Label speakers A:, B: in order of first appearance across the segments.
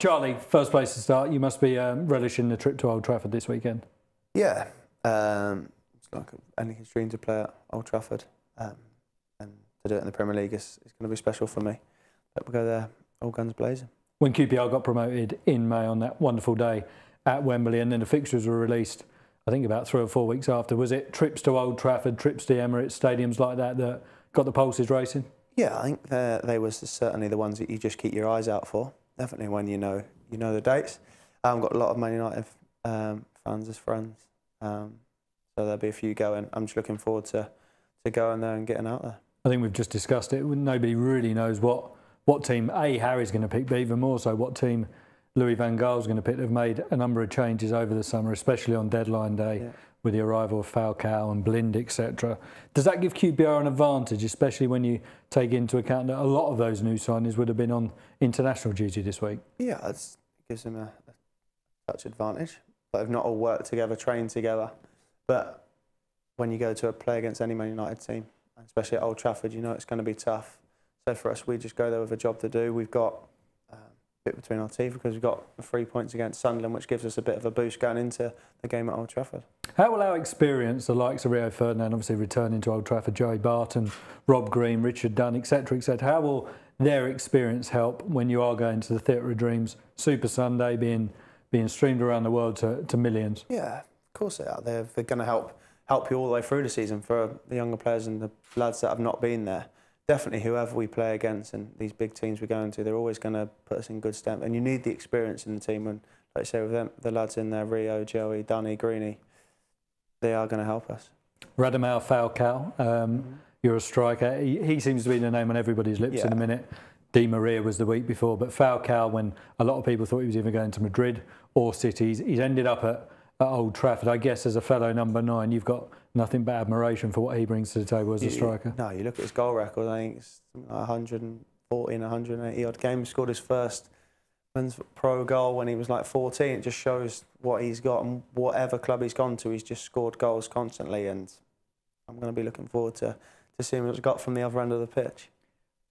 A: Charlie, first place to start. You must be relishing the trip to Old Trafford this weekend.
B: Yeah, it's like anything's dream to play at Old Trafford, and to do it in the Premier League is going to be special for me. But we'll go there all guns blazing. When
A: QPR got promoted in May on that wonderful day at Wembley, and then the fixtures were released, I think about 3 or 4 weeks after, was it trips to Old Trafford, trips to Emirates, stadiums like that that got the pulses racing?
B: Yeah, I think they were certainly the ones that you just keep your eyes out for. Definitely when you know the dates. I've got a lot of Man United fans as friends, so there'll be a few going. I'm just looking forward to going there and getting out there.
A: I think we've just discussed it. Nobody really knows what team Harry's going to pick, but even more so what team Louis van Gaal's going to pick. They've made a number of changes over the summer, especially on deadline day, with the arrival of Falcao and Blind, etc. Does that give QPR an advantage, especially when you take into account that a lot of those new signings would have been on international duty this week?
B: Yeah, it gives them a touch advantage. But they've not all worked together, trained together. But when you go to play against any Man United team, especially at Old Trafford, you know it's going to be tough. So for us, we just go there with a job to do. We've got a bit between our teeth because we've got 3 points against Sunderland, which gives us a bit of a boost going into the game at Old Trafford.
A: How will our experience, the likes of Rio Ferdinand, obviously returning to Old Trafford, Joey Barton, Rob Green, Richard Dunn, etc., how will their experience help when you are going to the Theatre of Dreams Super Sunday, being streamed around the world to millions?
B: Yeah, of course they are. They're going to help you all the way through the season for the younger players and the lads that have not been there. Definitely whoever we play against and these big teams we're going to, they're always going to put us in good stead. And you need the experience in the team. And like I say, with them, the lads in there, Rio, Joey, Dunny, Greeny, they are going to help us.
A: Radamel Falcao, you're a striker. He seems to be the name on everybody's lips in a minute. Di Maria was the week before, but Falcao, when a lot of people thought he was either going to Madrid or City, he's ended up at Old Trafford. I guess as a fellow number 9, you've got nothing but admiration for what he brings to the table as a striker.
B: No, you look at his goal record, I think it's like 140 and 180 odd games. Scored his first men's pro goal when he was like 14. It just shows what he's got, and whatever club he's gone to, he's just scored goals constantly, and I'm going to be looking forward to seeing what he's got from the other end of the pitch.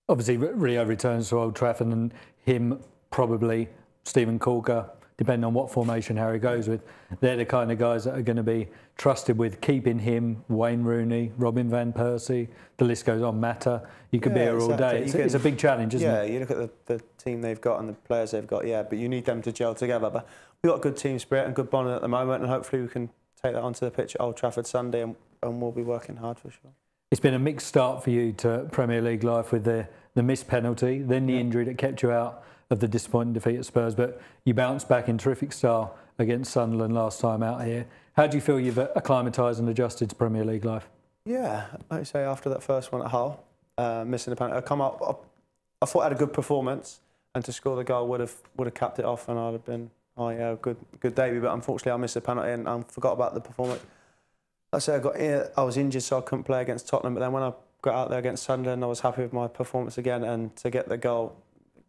A: Obviously, Rio returns to Old Trafford, and him, probably Steven Corker, depending on what formation Harry goes with, they're the kind of guys that are going to be trusted with keeping him, Wayne Rooney, Robin van Persie, the list goes on, Mata. You could be here all day. It's a big challenge, isn't it?
B: Yeah, you look at the team they've got and the players they've got, but you need them to gel together. But we've got good team spirit and good bonding at the moment, and hopefully we can take that onto the pitch at Old Trafford Sunday, and we'll be working hard for sure.
A: It's been a mixed start for you to Premier League life with the missed penalty, then the injury that kept you out of the disappointing defeat at Spurs, but you bounced back in terrific style against Sunderland last time out here. How do you feel you've acclimatised and adjusted to Premier League life? Yeah,
B: like you say, after that first one at Hull, missing the penalty, I thought I had a good performance, and to score the goal would have capped it off, and I'd have been, a good debut. But unfortunately, I missed the penalty and I forgot about the performance. Like I say, I was injured, so I couldn't play against Tottenham. But then when I got out there against Sunderland, I was happy with my performance again, and to get the goal,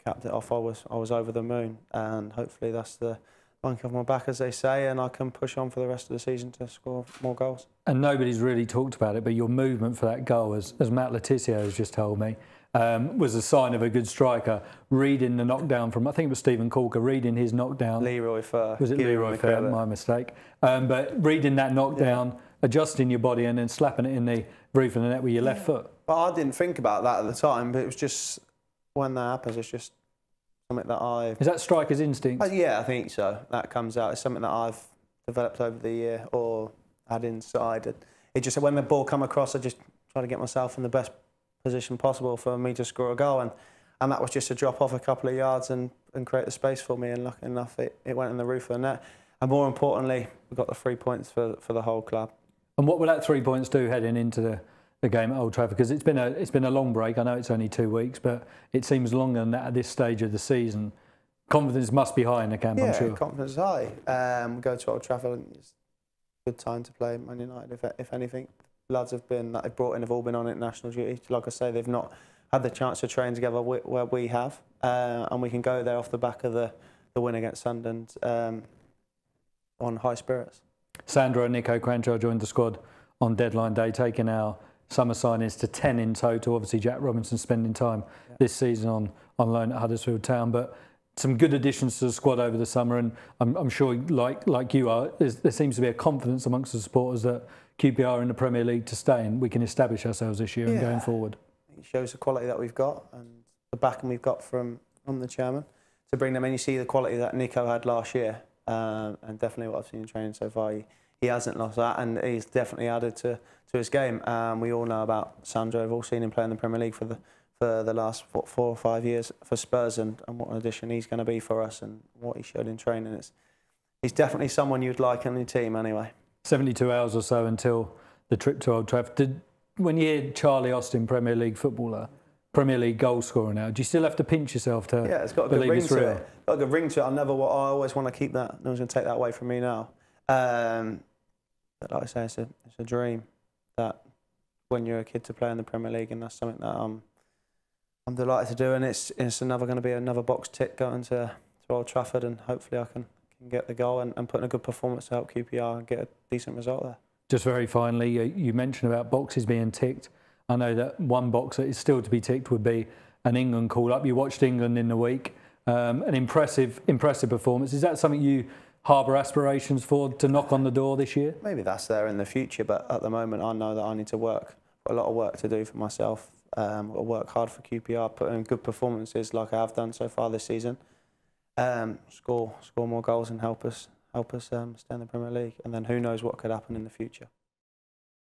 B: capped it off, I was over the moon, and hopefully that's the monkey off my back, as they say, and I can push on for the rest of the season to score more goals.
A: And nobody's really talked about it, but your movement for that goal, as Matt Letizia has just told me, was a sign of a good striker. Reading the knockdown from, I think it was Steven Corker, reading his knockdown.
B: Leroy Fer.
A: Was it Leroy Fer? My mistake. But reading that knockdown, adjusting your body and then slapping it in the roof of the net with your left foot.
B: But I didn't think about that at the time, but it was just, when that happens, it's just something that
A: Is that striker's instinct?
B: Yeah, I think so. That comes out. It's something that I've developed over the year or had inside. It just, when the ball come across, I just try to get myself in the best position possible for me to score a goal, and that was just to drop off a couple of yards and create the space for me, and lucky enough it went in the roof of the net. And more importantly, we got the 3 points for the whole club.
A: And what will that 3 points do heading into the game at Old Trafford? Because it's been a long break. I know it's only 2 weeks, but it seems longer than that at this stage of the season. Confidence must be high in the camp, I'm sure.
B: Yeah, confidence is high. We go to Old Trafford, and it's a good time to play Man United, if anything. Lads that they've brought in have all been on international duty. Like I say, they've not had the chance to train together where we have, and we can go there off the back of the win against Sunderland on high spirits.
A: Sandro and Nico Cranchar joined the squad on deadline day, taking our summer signings to 10 in total. Obviously, Jack Robinson spending time this season on loan at Huddersfield Town. But some good additions to the squad over the summer, and I'm sure, like you are, there seems to be a confidence amongst the supporters that QPR are in the Premier League to stay, and we can establish ourselves this year and going forward.
B: It shows the quality that we've got and the backing we've got from the chairman to bring them in. You see the quality that Nico had last year, and definitely what I've seen in training so far. He hasn't lost that, and he's definitely added to his game. We all know about Sandro. We've all seen him play in the Premier League for the last 4 or 5 years for Spurs, and what an addition he's going to be for us, and what he showed in training. He's definitely someone you'd like on your team anyway.
A: 72 hours or so until the trip to Old Trafford. When you hear Charlie Austin, Premier League footballer, Premier League goal scorer now, do you still have to pinch yourself to
B: it's got a good ring to it. It's got a good ring to it. I always want to keep that. No one's going to take that away from me now. But like I say, it's a dream that when you're a kid to play in the Premier League, and that's something that I'm delighted to do. And it's going to be another box tick going to Old Trafford, and hopefully I can get the goal and put in a good performance to help QPR and get a decent result there. Just
A: very finally, you mentioned about boxes being ticked. I know that one box that is still to be ticked would be an England call-up. You watched England in the week, an impressive performance. Is that something you harbour aspirations for, to knock on the door this year?
B: Maybe that's there in the future, but at the moment I know that I need to work. Got a lot of work to do for myself. Got to work hard for QPR, put in good performances like I have done so far this season. Score more goals and help us stay in the Premier League, and then who knows what could happen in the future.